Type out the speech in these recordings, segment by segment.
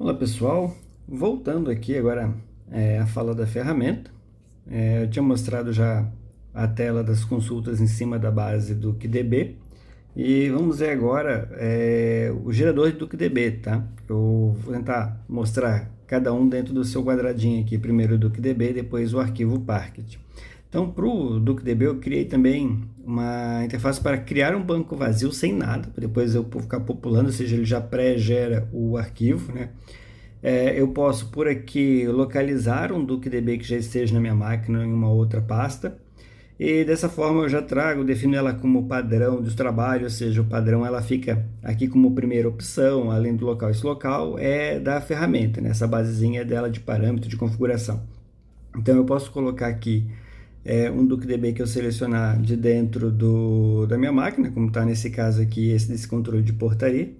Olá pessoal, voltando aqui agora a fala da ferramenta. Eu tinha mostrado já a tela das consultas em cima da base do DuckDB e vamos ver agora o gerador de DuckDB, tá? Eu vou tentar mostrar cada um dentro do seu quadradinho aqui, primeiro o DuckDB, depois o arquivo Parquet. Então, para o DuckDB eu criei também uma interface para criar um banco vazio sem nada, para depois eu ficar populando, ou seja, ele já pré-gera o arquivo, né? Eu posso por aqui localizar um DuckDB que já esteja na minha máquina em uma outra pasta, e dessa forma eu já trago, defino ela como padrão dos trabalhos, ou seja, o padrão ela fica aqui como primeira opção, além do local. Esse local é da ferramenta, né? Essa basezinha dela de parâmetro de configuração. Então eu posso colocar aqui um DuckDB que eu selecionar de dentro da minha máquina, como está nesse caso aqui, esse desse controle de portaria,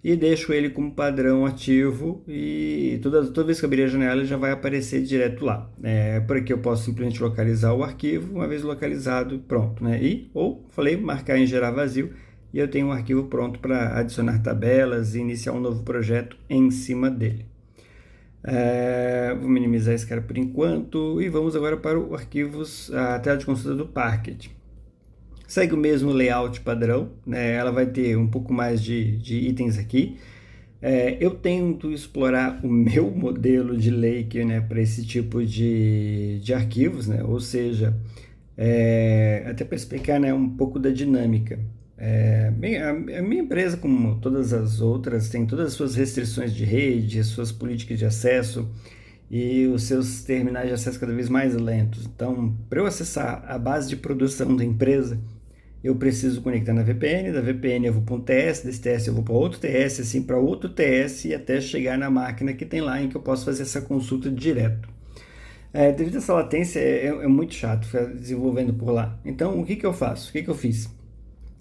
e deixo ele como padrão ativo, e toda vez que abrir a janela ele já vai aparecer direto lá. Por aqui eu posso simplesmente localizar o arquivo, uma vez localizado, pronto, né? Marcar em gerar vazio, e eu tenho um arquivo pronto para adicionar tabelas e iniciar um novo projeto em cima dele. Vou minimizar esse cara por enquanto e vamos agora para o arquivos, a tela de consulta do Parquet. Segue o mesmo layout padrão, né? Ela vai ter um pouco mais de itens aqui. Eu tento explorar o meu modelo de lake, né, para esse tipo de arquivos, né? Ou seja, até para explicar, né, um pouco da dinâmica. A minha empresa, como todas as outras, tem todas as suas restrições de rede, as suas políticas de acesso e os seus terminais de acesso cada vez mais lentos. Então, para eu acessar a base de produção da empresa, eu preciso conectar na VPN, da VPN eu vou para um TS, desse TS eu vou para outro TS, assim para outro TS, e até chegar na máquina que tem lá em que eu posso fazer essa consulta direto. Devido a essa latência, é muito chato ficar desenvolvendo por lá. Então, o que eu faço? O que eu fiz?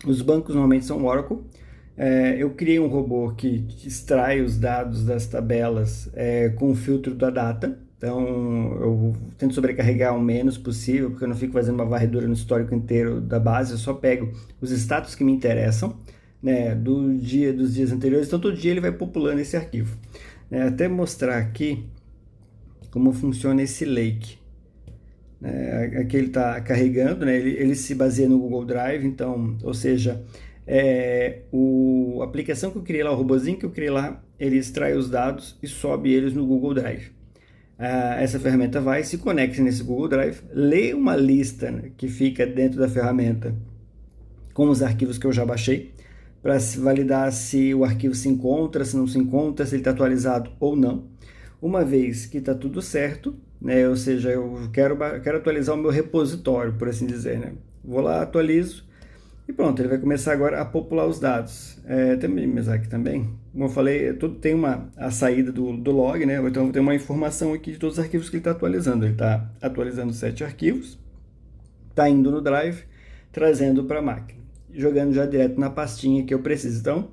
Os bancos normalmente são Oracle. Eu criei um robô que extrai os dados das tabelas com o filtro da data. Então, eu tento sobrecarregar o menos possível, porque eu não fico fazendo uma varredura no histórico inteiro da base. Eu só pego os status que me interessam, né, dos dias anteriores. Então, todo dia ele vai populando esse arquivo. Até mostrar aqui como funciona esse lake. Aqui ele está carregando, né? Ele se baseia no Google Drive, então, ou seja, a aplicação que eu criei lá, o robozinho que eu criei lá, ele extrai os dados e sobe eles no Google Drive. Essa ferramenta vai, se conecta nesse Google Drive, lê uma lista, né, que fica dentro da ferramenta com os arquivos que eu já baixei, para validar se o arquivo se encontra, se não se encontra, se ele está atualizado ou não. Uma vez que está tudo certo, né, ou seja, eu quero atualizar o meu repositório, por assim dizer, né? Vou lá, atualizo e pronto, ele vai começar agora a popular os dados. Deixa eu minimizar aqui também. Como eu falei, tudo tem a saída do log, né? Então eu tenho uma informação aqui de todos os arquivos que ele está atualizando. Ele está atualizando 7 arquivos, está indo no Drive, trazendo para a máquina, jogando já direto na pastinha que eu preciso. Então,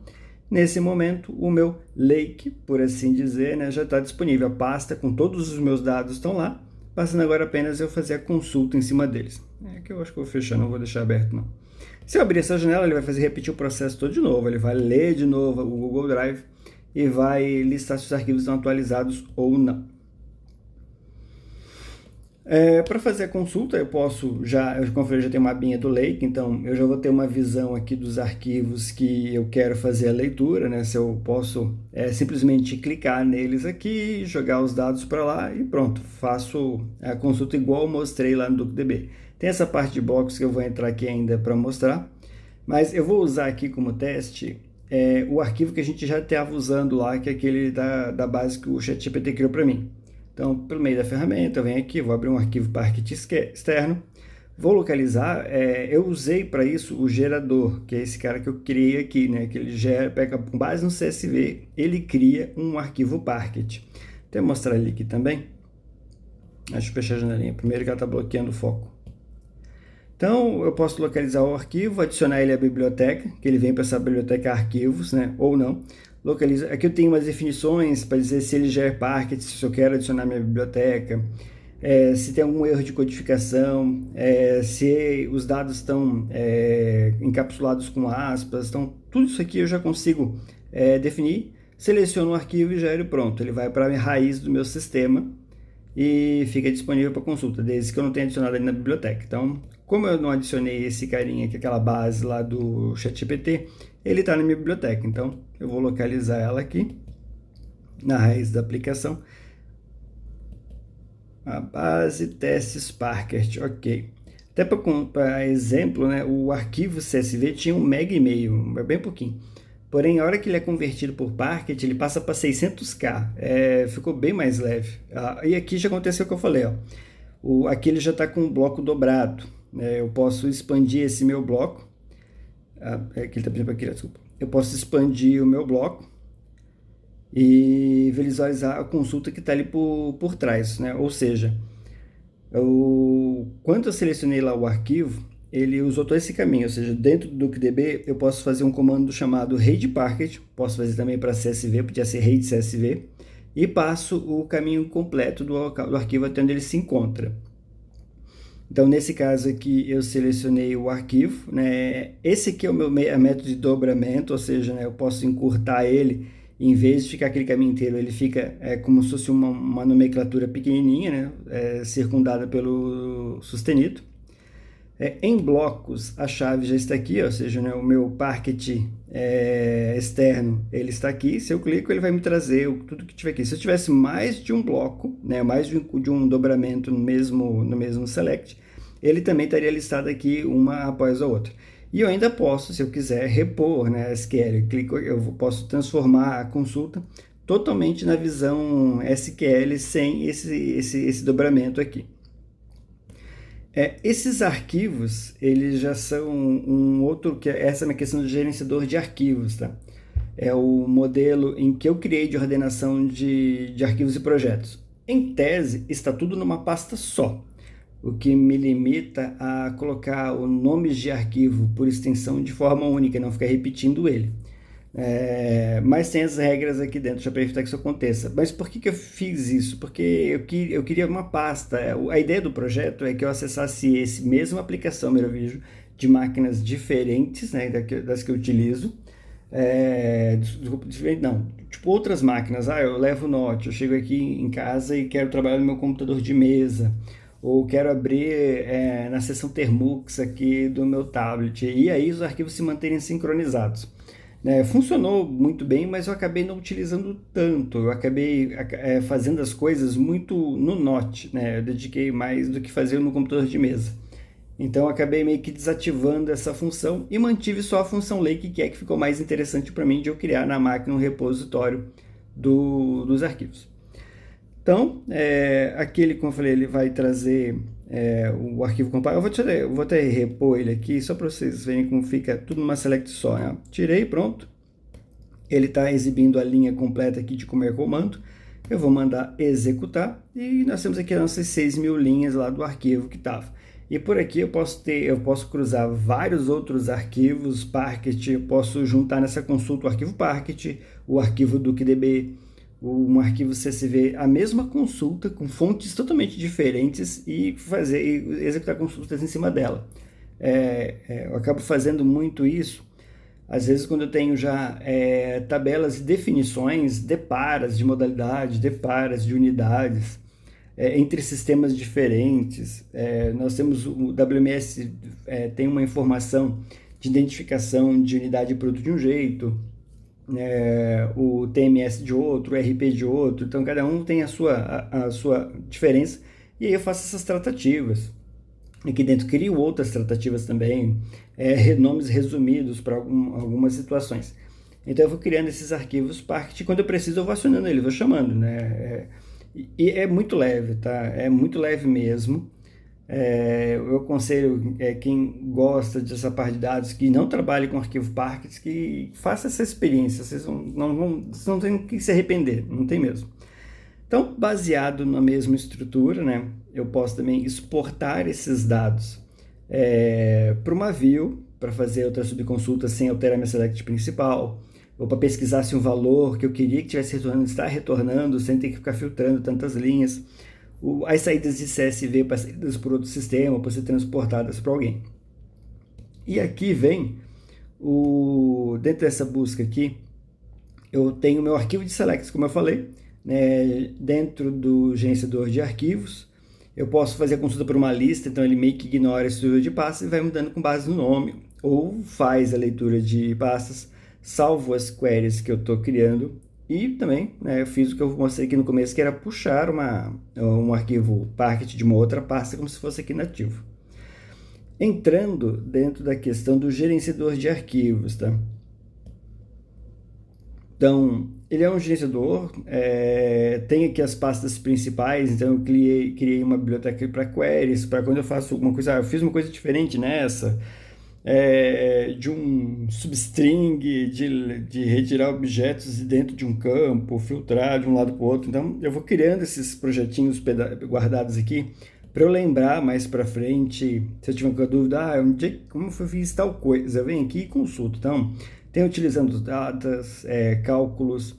nesse momento, o meu lake, por assim dizer, né, já está disponível. A pasta com todos os meus dados estão lá, passando agora apenas eu fazer a consulta em cima deles. Que eu acho que eu vou fechar, não vou deixar aberto não. Se eu abrir essa janela, ele vai repetir o processo todo de novo. Ele vai ler de novo o Google Drive e vai listar se os arquivos estão atualizados ou não. Para fazer a consulta, eu posso como eu falei, já tenho uma abinha do Lake, então eu já vou ter uma visão aqui dos arquivos que eu quero fazer a leitura, né? Se eu posso simplesmente clicar neles aqui, jogar os dados para lá e pronto, faço a consulta igual eu mostrei lá no DuckDB. Tem essa parte de box que eu vou entrar aqui ainda para mostrar, mas eu vou usar aqui como teste o arquivo que a gente já estava usando lá, que é aquele da base que o ChatGPT criou para mim. Então, pelo meio da ferramenta, eu venho aqui, vou abrir um arquivo Parquet externo, vou localizar, eu usei para isso o gerador, que é esse cara que eu criei aqui, né? Que ele pega com base no CSV, ele cria um arquivo Parquet. Até mostrar ele aqui também. Deixa eu fechar a janelinha primeiro, que ela está bloqueando o foco. Então, eu posso localizar o arquivo, adicionar ele à biblioteca, que ele vem para essa biblioteca arquivos, né? Ou não. Localiza. Aqui eu tenho umas definições para dizer se ele já é Parquet, se eu quero adicionar minha biblioteca, se tem algum erro de codificação, se os dados estão encapsulados com aspas. Então, tudo isso aqui eu já consigo definir. seleciono o arquivo e já ele pronto. Ele vai para a raiz do meu sistema e fica disponível para consulta, desde que eu não tenha adicionado ele na biblioteca. Então, como eu não adicionei esse carinha aqui, aquela base lá do ChatGPT, ele está na minha biblioteca. Então, eu vou localizar ela aqui, na raiz da aplicação. A base testes Parquet, ok. Até para exemplo, né, o arquivo CSV tinha 1,5 MB, é bem pouquinho. Porém, a hora que ele é convertido por Parquet, ele passa para 600K, ficou bem mais leve. E aqui já aconteceu o que eu falei, ó. Aqui ele já está com o bloco dobrado, né? Eu posso expandir esse meu bloco. Aqui ele está pedindo para aqui, desculpa. Eu posso expandir o meu bloco e visualizar a consulta que está ali por trás, né? Ou seja, quando eu selecionei lá o arquivo, ele usou todo esse caminho, ou seja, dentro do DuckDB eu posso fazer um comando chamado read parquet, posso fazer também para CSV, podia ser read CSV, e passo o caminho completo do arquivo até onde ele se encontra. Então, nesse caso aqui, eu selecionei o arquivo, né? Esse aqui é o meu método de dobramento, ou seja, né, eu posso encurtar ele, em vez de ficar aquele caminho inteiro, ele fica como se fosse uma nomenclatura pequenininha, né, circundada pelo sustenido. Em blocos, a chave já está aqui, ou seja, né, o meu Parquet externo, ele está aqui. Se eu clico, ele vai me trazer tudo que tiver aqui. Se eu tivesse mais de um bloco, né, mais de um dobramento no mesmo select, ele também estaria listado aqui uma após a outra. E eu ainda posso, se eu quiser, repor, né, a SQL. Eu posso transformar a consulta totalmente na visão SQL sem esse dobramento aqui. Esses arquivos, eles já são um outro, essa é uma questão de gerenciador de arquivos, tá? É o modelo em que eu criei de ordenação de arquivos e projetos. Em tese, está tudo numa pasta só, o que me limita a colocar o nome de arquivo por extensão de forma única, e não ficar repetindo ele. Mas tem as regras aqui dentro para evitar que isso aconteça. Mas por que eu fiz isso? Porque eu queria uma pasta. A ideia do projeto é que eu acessasse esse mesma aplicação Miravision de máquinas diferentes, né, das que eu utilizo. Não, tipo outras máquinas. Eu levo o Note, eu chego aqui em casa e quero trabalhar no meu computador de mesa, ou quero abrir na seção Termux aqui do meu tablet, e aí os arquivos se manterem sincronizados. Funcionou muito bem, mas eu acabei não utilizando tanto, eu acabei fazendo as coisas muito no Note, né? Eu dediquei mais do que fazer no computador de mesa. Então eu acabei meio que desativando essa função e mantive só a função Lake, que ficou mais interessante para mim de eu criar na máquina um repositório dos arquivos. Então, aqui, como eu falei, ele vai trazer o arquivo compacto. Eu vou até repor ele aqui, só para vocês verem como fica tudo numa select só, né? Tirei, pronto. Ele está exibindo a linha completa aqui de como é o comando. Eu vou mandar executar e nós temos aqui as nossas 6.000 linhas lá do arquivo que estava. E por aqui eu posso cruzar vários outros arquivos Parquet, eu posso juntar nessa consulta o arquivo Parquet, o arquivo DuckDB, um arquivo CSV, a mesma consulta com fontes totalmente diferentes e executar consultas em cima dela. Eu acabo fazendo muito isso, às vezes quando eu tenho já tabelas e definições de paras de modalidade, de paras de unidades, entre sistemas diferentes. Nós temos o WMS, tem uma informação de identificação de unidade de produto de um jeito, o TMS de outro, o RP de outro, então cada um tem a sua diferença, e aí eu faço essas tratativas. Aqui dentro crio outras tratativas também, nomes resumidos para algumas situações. Então eu vou criando esses arquivos Parquet, quando eu preciso eu vou acionando ele, vou chamando, né? E é muito leve, tá? É muito leve mesmo. Eu aconselho quem gosta dessa parte de dados que não trabalhe com arquivo Parquet, que faça essa experiência. Vocês não tem que se arrepender, não tem mesmo. Então, baseado na mesma estrutura, né, eu posso também exportar esses dados para uma view, para fazer outra subconsulta sem alterar minha select principal, ou para pesquisar se um valor que eu queria que estivesse retornando está retornando, sem ter que ficar filtrando tantas linhas. As saídas de CSV para saídas por outro sistema, para ser transportadas para alguém. E aqui vem, dentro dessa busca aqui, eu tenho meu arquivo de selects, como eu falei, né, dentro do gerenciador de arquivos. Eu posso fazer a consulta por uma lista, então ele meio que ignora a estrutura de pastas e vai mudando com base no nome, ou faz a leitura de pastas, salvo as queries que eu estou criando. E também, né, eu fiz o que eu mostrei aqui no começo, que era puxar um arquivo Parquet de uma outra pasta, como se fosse aqui nativo. Entrando dentro da questão do gerenciador de arquivos, tá? Então, ele é um gerenciador, tem aqui as pastas principais, então eu criei uma biblioteca para queries, para quando eu faço alguma coisa, eu fiz uma coisa diferente nessa, de um substring, de retirar objetos de dentro de um campo, filtrar de um lado para o outro. Então, eu vou criando esses projetinhos guardados aqui, para eu lembrar mais para frente, se eu tiver com dúvida, como eu fiz tal coisa, eu venho aqui e consulto. Então, tem utilizando datas, cálculos,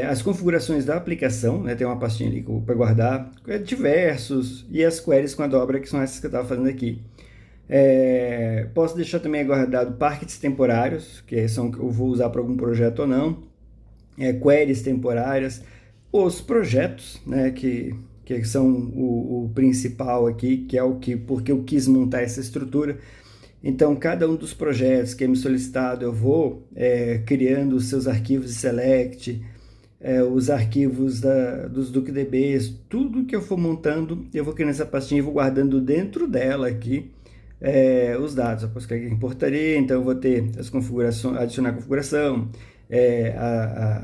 as configurações da aplicação, né, tem uma pastinha ali para guardar, diversos, e as queries com a dobra, que são essas que eu estava fazendo aqui. Posso deixar também guardado parquets temporários, que são que eu vou usar para algum projeto ou não, queries temporárias, os projetos, né, que são o principal aqui, que é porque eu quis montar essa estrutura. Então, cada um dos projetos que é me solicitado, eu vou criando os seus arquivos de select, os arquivos dos DuckDBs, tudo que eu for montando, eu vou criando essa pastinha e vou guardando dentro dela aqui os dados. Eu posso clicar em portaria, então eu vou ter as configurações, adicionar a configuração,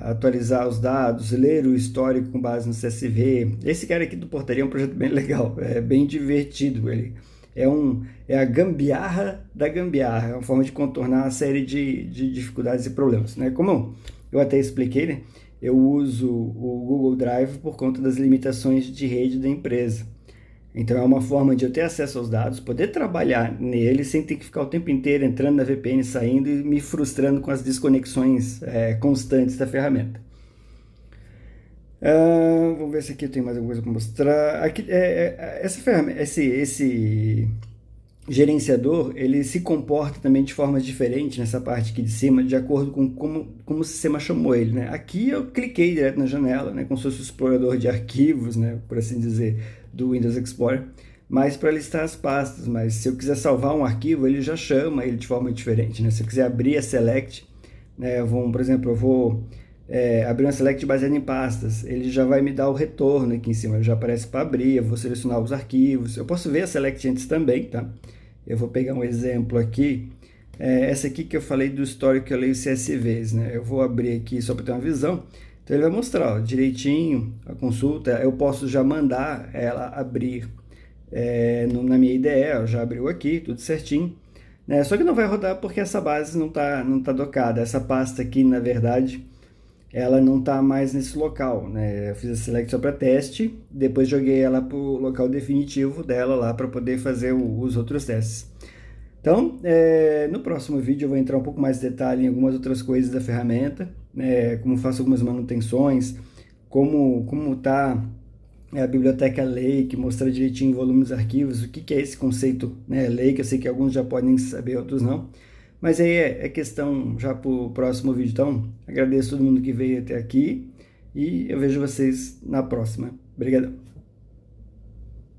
atualizar os dados, ler o histórico com base no CSV. Esse cara aqui do portaria é um projeto bem legal, é bem divertido. Ele é a gambiarra da gambiarra, é uma forma de contornar uma série de dificuldades e problemas, né? Como eu até expliquei, né? Eu uso o Google Drive por conta das limitações de rede da empresa. Então é uma forma de eu ter acesso aos dados, poder trabalhar nele sem ter que ficar o tempo inteiro entrando na VPN, saindo e me frustrando com as desconexões constantes da ferramenta. Vamos ver se aqui tem mais alguma coisa para mostrar. Aqui, essa ferramenta, esse gerenciador, ele se comporta também de formas diferentes nessa parte aqui de cima, de acordo com como o sistema chamou ele, né? Aqui eu cliquei direto na janela, né, como se fosse o explorador de arquivos, né, por assim dizer, do Windows Explorer, mas para listar as pastas. Mas se eu quiser salvar um arquivo, ele já chama ele de forma diferente, né? Se eu quiser abrir a select, né, por exemplo, eu vou abrir uma select baseada em pastas, ele já vai me dar o retorno aqui em cima, ele já aparece para abrir, eu vou selecionar os arquivos, eu posso ver a select antes também, tá? Eu vou pegar um exemplo aqui, essa aqui que eu falei do histórico que eu leio CSVs, né? Eu vou abrir aqui só para ter uma visão, então ele vai mostrar direitinho a consulta, eu posso já mandar ela abrir na minha IDE, já abriu aqui, tudo certinho, né? Só que não vai rodar porque essa base não tá docada, essa pasta aqui, na verdade, ela não está mais nesse local, né? Eu fiz a select só para teste, depois joguei ela para o local definitivo dela lá para poder fazer os outros testes. Então, no próximo vídeo eu vou entrar um pouco mais de detalhe em algumas outras coisas da ferramenta, como faço algumas manutenções, como está a biblioteca Lake, mostrar direitinho o volume dos arquivos, o que é esse conceito, né, Lake. Eu sei que alguns já podem saber, outros não. Mas aí é questão já para o próximo vídeo. Então, agradeço todo mundo que veio até aqui e eu vejo vocês na próxima. Obrigado.